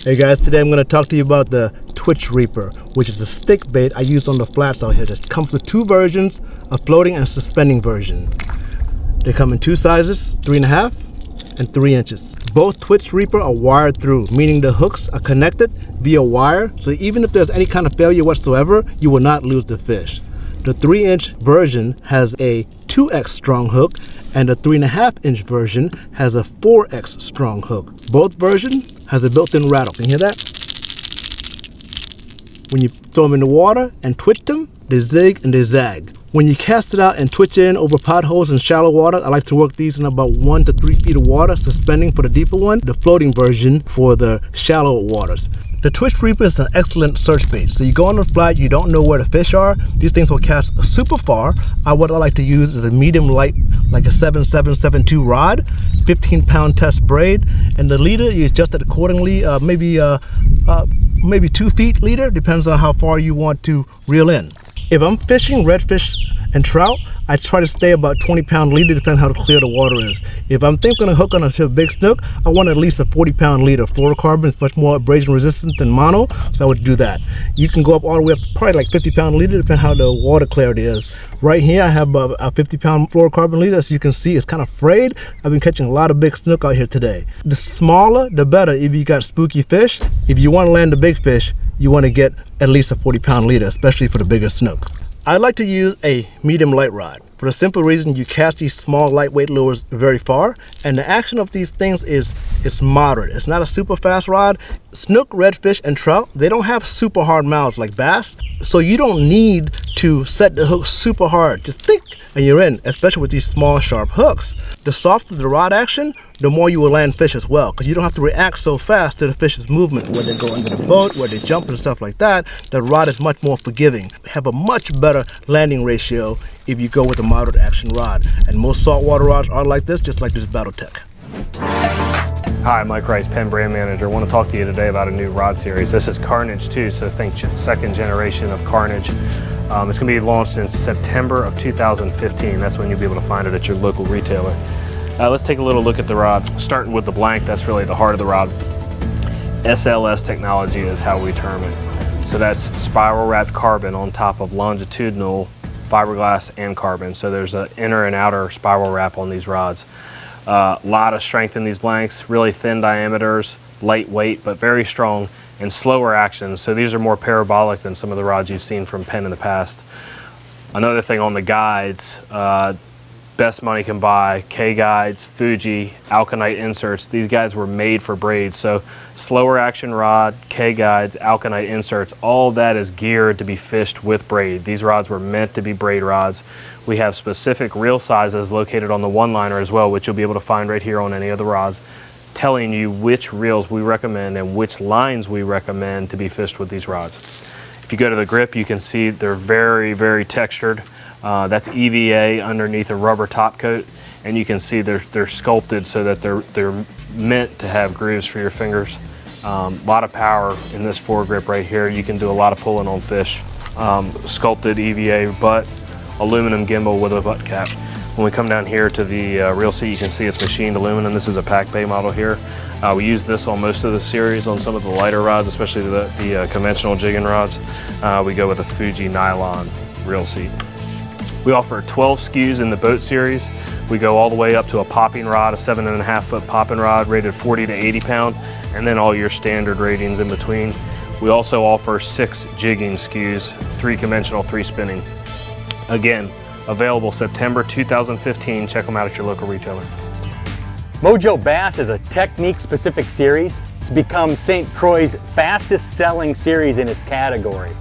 Hey guys, today I'm going to talk to you about the Twitch Reaper, which is a stick bait I use on the flats out here. It comes with two versions, a floating and a suspending version. They come in two sizes, 3.5 and 3 inches. Both Twitch Reaper are wired through, meaning the hooks are connected via wire, so even if there's any kind of failure whatsoever, you will not lose the fish. The 3-inch version has a 2x strong hook, and the 3.5-inch version has a 4x strong hook. Both versions has a built-in rattle. Can you hear that? When you throw them in the water and twitch them, they zig and they zag. When you cast it out and twitch in over potholes in shallow water, I like to work these in about 1 to 3 feet of water, suspending for the deeper one, the floating version for the shallow waters. The Twitch Reaper is an excellent search bait. So you go on the flat, you don't know where the fish are. These things will cast super far. What I like to use is a medium light, like a 7772 rod, 15-pound test braid, and the leader you adjust it accordingly. Maybe 2 feet leader, depends on how far you want to reel in. If I'm fishing redfish and trout, I try to stay about 20-pound leader, depending on how clear the water is. If I'm thinking of hooking onto a big snook, I want at least a 40-pound leader. Fluorocarbon is much more abrasion resistant than mono, so I would do that. You can go up all the way up to probably like 50-pound leader, depending how the water clarity is. Right here, I have a 50-pound fluorocarbon leader. As you can see, it's kind of frayed. I've been catching a lot of big snook out here today. The smaller, the better if you got spooky fish. If you want to land a big fish, you want to get at least a 40-pound leader, especially for the bigger snooks. I like to use a medium light rod for the simple reason you cast these small lightweight lures very far, and the action of these things is moderate. It's not a super fast rod. Snook, redfish, and trout, they don't have super hard mouths like bass, so you don't need to set the hook super hard. Just think and you're in, especially with these small sharp hooks. The softer the rod action, the more you will land fish as well, because you don't have to react so fast to the fish's movement, where they go under the boat, where they jump and stuff like that. The rod is much more forgiving. Have a much better landing ratio if you go with a moderate action rod. And most saltwater rods are like this, just like this Battletech. Hi, Mike Rice, Penn Brand Manager. I want to talk to you today about a new rod series. This is Carnage 2, so think second generation of Carnage. It's going to be launched in September of 2015. That's when you'll be able to find it at your local retailer. Let's take a little look at the rod. Starting with the blank, that's really the heart of the rod. SLS technology is how we term it. So that's spiral wrapped carbon on top of longitudinal fiberglass and carbon. So there's an inner and outer spiral wrap on these rods. A lot of strength in these blanks, really thin diameters, lightweight, but very strong, and slower actions. So these are more parabolic than some of the rods you've seen from Penn in the past. Another thing on the guides, best money can buy, K-Guides, Fuji, Alkanite inserts. These guides were made for braids. So slower action rod, K-Guides, Alkanite inserts, all that is geared to be fished with braid. These rods were meant to be braid rods. We have specific reel sizes located on the one-liner as well, which you'll be able to find right here on any of the rods, telling you which reels we recommend and which lines we recommend to be fished with these rods. If you go to the grip, you can see they're very, very textured. That's EVA underneath a rubber top coat, and you can see they're sculpted so that they're meant to have grooves for your fingers. A lot of power in this foregrip right here. You can do a lot of pulling on fish. Sculpted EVA butt, aluminum gimbal with a butt cap. When we come down here to the reel seat, you can see it's machined aluminum. This is a pack bay model here. We use this on most of the series on some of the lighter rods, especially the conventional jigging rods. We go with a Fuji nylon reel seat. We offer 12 SKUs in the boat series. We go all the way up to a popping rod, a 7.5-foot popping rod rated 40 to 80 pound, and then all your standard ratings in between. We also offer 6 jigging SKUs, 3 conventional, 3 spinning. Again, available September 2015. Check them out at your local retailer. Mojo Bass is a technique-specific series. It's become St. Croix's fastest-selling series in its category.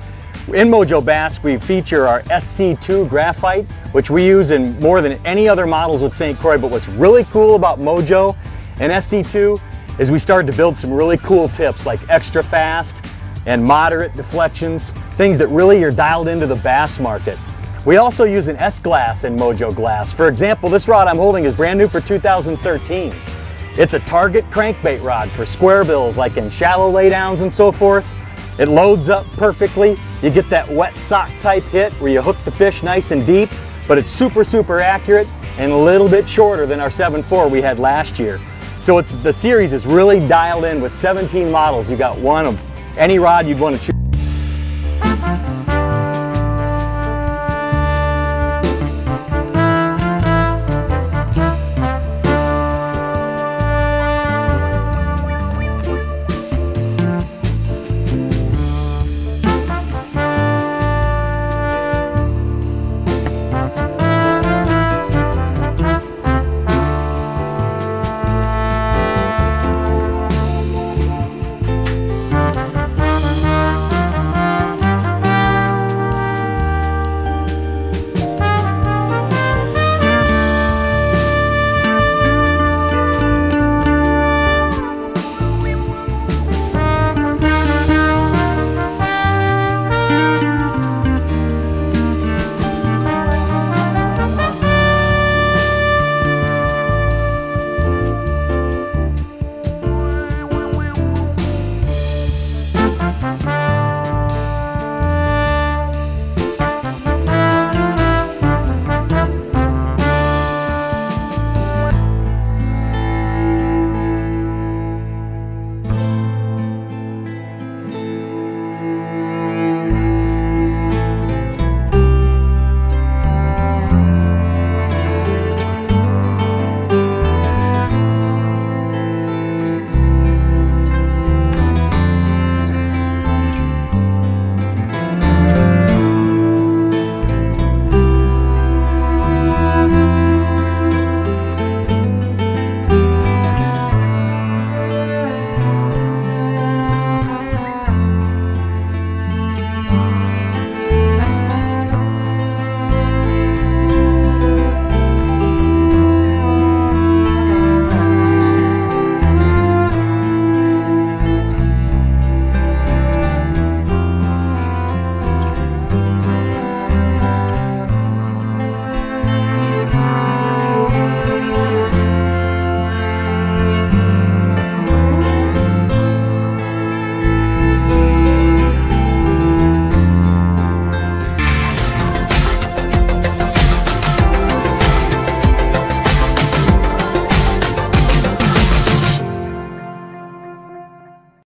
In Mojo Bass, we feature our SC2 graphite, which we use in more than any other models with St. Croix. But what's really cool about Mojo and SC2 is we started to build some really cool tips like extra fast and moderate deflections, things that really are dialed into the bass market. We also use an S-Glass in Mojo Glass. For example, this rod I'm holding is brand new for 2013. It's a target crankbait rod for square bills like in shallow laydowns and so forth. It loads up perfectly. You get that wet sock type hit where you hook the fish nice and deep, but it's super, super accurate and a little bit shorter than our 7.4 we had last year. So the series is really dialed in with 17 models. You got one of any rod you'd want to choose.